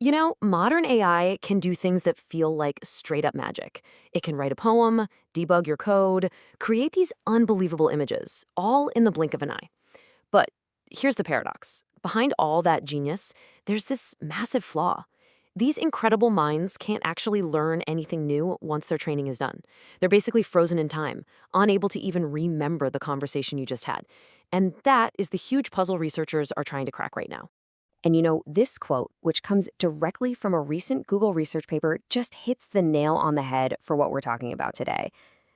Modern AI can do things that feel like straight up magic. It can write a poem, debug your code, create these unbelievable images, all in the blink of an eye. But here's the paradox. Behind all that genius, there's this massive flaw. These incredible minds can't actually learn anything new once their training is done. They're basically frozen in time, unable to even remember the conversation you just had. And that is the huge puzzle researchers are trying to crack right now. And this quote, which comes directly from a recent Google research paper, just hits the nail on the head for what we're talking about today.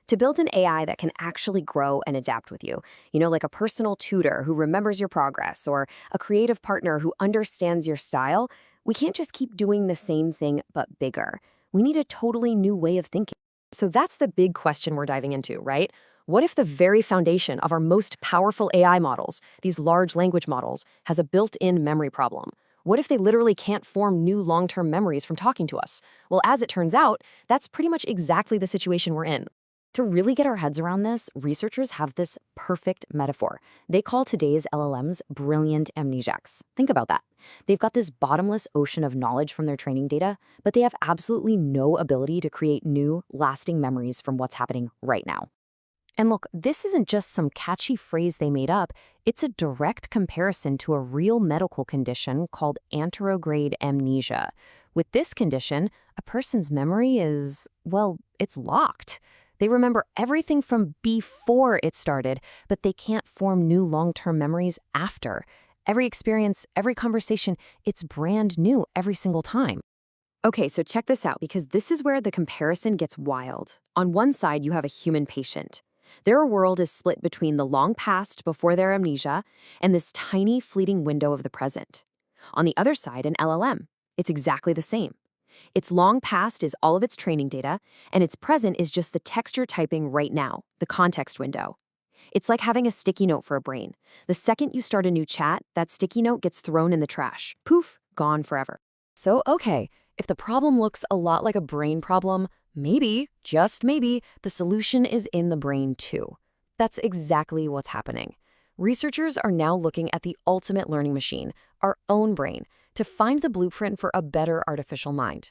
To build an AI that can actually grow and adapt with you, like a personal tutor who remembers your progress or a creative partner who understands your style, we can't just keep doing the same thing but bigger. We need a totally new way of thinking. So that's the big question we're diving into, right? What if the very foundation of our most powerful AI models, these large language models, has a built-in memory problem? What if they literally can't form new long-term memories from talking to us? Well, as it turns out, that's pretty much exactly the situation we're in. To really get our heads around this, researchers have this perfect metaphor. They call today's LLMs brilliant amnesiacs. Think about that. They've got this bottomless ocean of knowledge from their training data, but they have absolutely no ability to create new, lasting memories from what's happening right now. And look, this isn't just some catchy phrase they made up. It's a direct comparison to a real medical condition called anterograde amnesia. With this condition, a person's memory is, well, it's locked. They remember everything from before it started, but they can't form new long-term memories after. Every experience, every conversation, it's brand new every single time. Okay, so check this out, because this is where the comparison gets wild. On one side, you have a human patient. Their world is split between the long past before their amnesia and this tiny fleeting window of the present. On the other side, an LLM. It's exactly the same. Its long past is all of its training data, and its present is just the text you're typing right now, the context window. It's like having a sticky note for a brain. The second you start a new chat, that sticky note gets thrown in the trash. Poof, gone forever. So, okay, if the problem looks a lot like a brain problem, maybe, just maybe, the solution is in the brain too. That's exactly what's happening. Researchers are now looking at the ultimate learning machine, our own brain, to find the blueprint for a better artificial mind.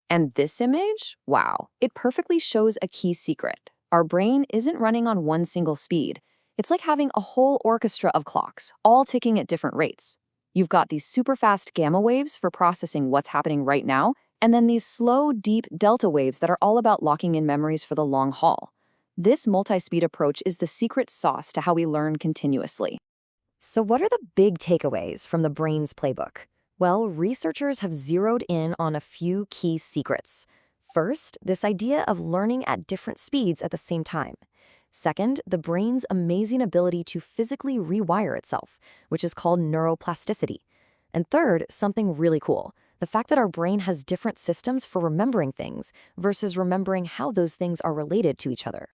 And this image, wow, it perfectly shows a key secret. Our brain isn't running on one single speed. It's like having a whole orchestra of clocks, all ticking at different rates. You've got these super fast gamma waves for processing what's happening right now, and then these slow, deep delta waves that are all about locking in memories for the long haul. This multi-speed approach is the secret sauce to how we learn continuously. So what are the big takeaways from the brain's playbook? Well, researchers have zeroed in on a few key secrets. First, this idea of learning at different speeds at the same time. Second, the brain's amazing ability to physically rewire itself, which is called neuroplasticity. And third, something really cool, the fact that our brain has different systems for remembering things versus remembering how those things are related to each other.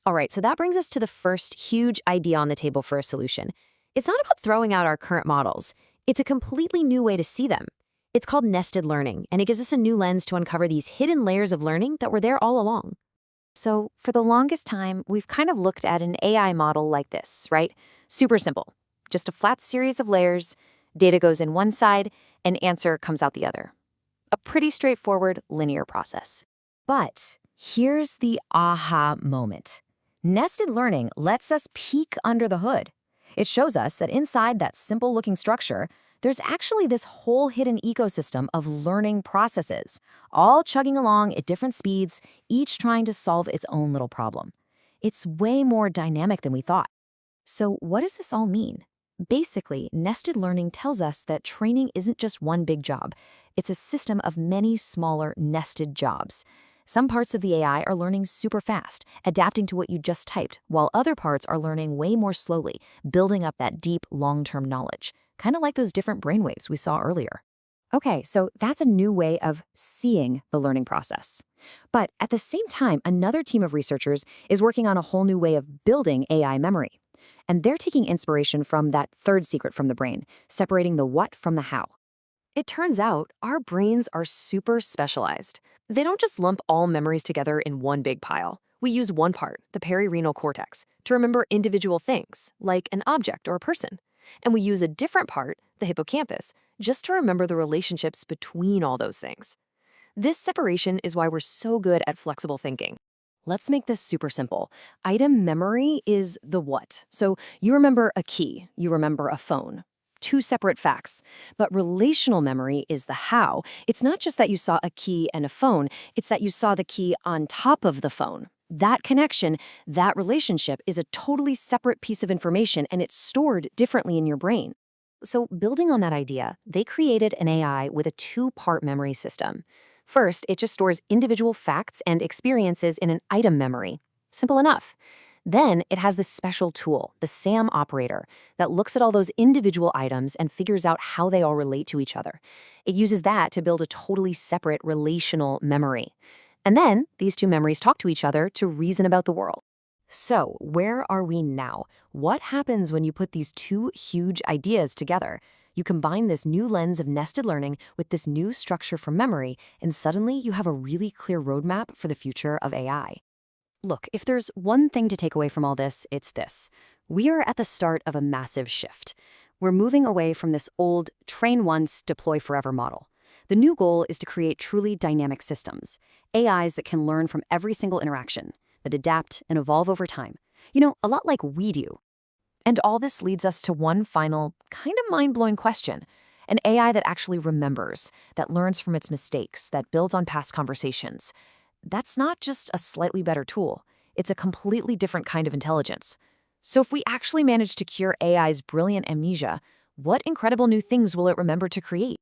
All right, so that brings us to the first huge idea on the table for a solution. It's not about throwing out our current models. It's a completely new way to see them. It's called nested learning, and it gives us a new lens to uncover these hidden layers of learning that were there all along. So for the longest time, we've kind of looked at an AI model like this, right? Super simple. Just a flat series of layers, data goes in one side, and answer comes out the other. A pretty straightforward linear process. But here's the aha moment. Nested learning lets us peek under the hood. It shows us that inside that simple-looking structure, there's actually this whole hidden ecosystem of learning processes, all chugging along at different speeds, each trying to solve its own little problem. It's way more dynamic than we thought. So what does this all mean? Basically, nested learning tells us that training isn't just one big job. It's a system of many smaller nested jobs. Some parts of the AI are learning super fast, adapting to what you just typed, while other parts are learning way more slowly, building up that deep, long-term knowledge, kind of like those different brainwaves we saw earlier. Okay, so that's a new way of seeing the learning process. But at the same time, another team of researchers is working on a whole new way of building AI memory. And they're taking inspiration from that third secret from the brain, separating the what from the how. It turns out our brains are super specialized. They don't just lump all memories together in one big pile. We use one part, the perirenal cortex, to remember individual things, like an object or a person. And we use a different part, the hippocampus, just to remember the relationships between all those things. This separation is why we're so good at flexible thinking. Let's make this super simple. Item memory is the what. So you remember a key, you remember a phone. Two separate facts. But relational memory is the how. It's not just that you saw a key and a phone, it's that you saw the key on top of the phone. That connection, that relationship is a totally separate piece of information and it's stored differently in your brain. So, building on that idea, they created an AI with a two-part memory system. First, it just stores individual facts and experiences in an item memory. Simple enough. Then, it has this special tool, the SAM operator, that looks at all those individual items and figures out how they all relate to each other. It uses that to build a totally separate relational memory. And then, these two memories talk to each other to reason about the world. So, where are we now? What happens when you put these two huge ideas together? You combine this new lens of nested learning with this new structure for memory, and suddenly you have a really clear roadmap for the future of AI. Look, if there's one thing to take away from all this, it's this. We are at the start of a massive shift. We're moving away from this old train once, deploy forever model. The new goal is to create truly dynamic systems, AIs that can learn from every single interaction, that adapt and evolve over time. A lot like we do. And all this leads us to one final, kind of mind-blowing question. An AI that actually remembers, that learns from its mistakes, that builds on past conversations. That's not just a slightly better tool. It's a completely different kind of intelligence. So if we actually manage to cure AI's brilliant amnesia, what incredible new things will it remember to create?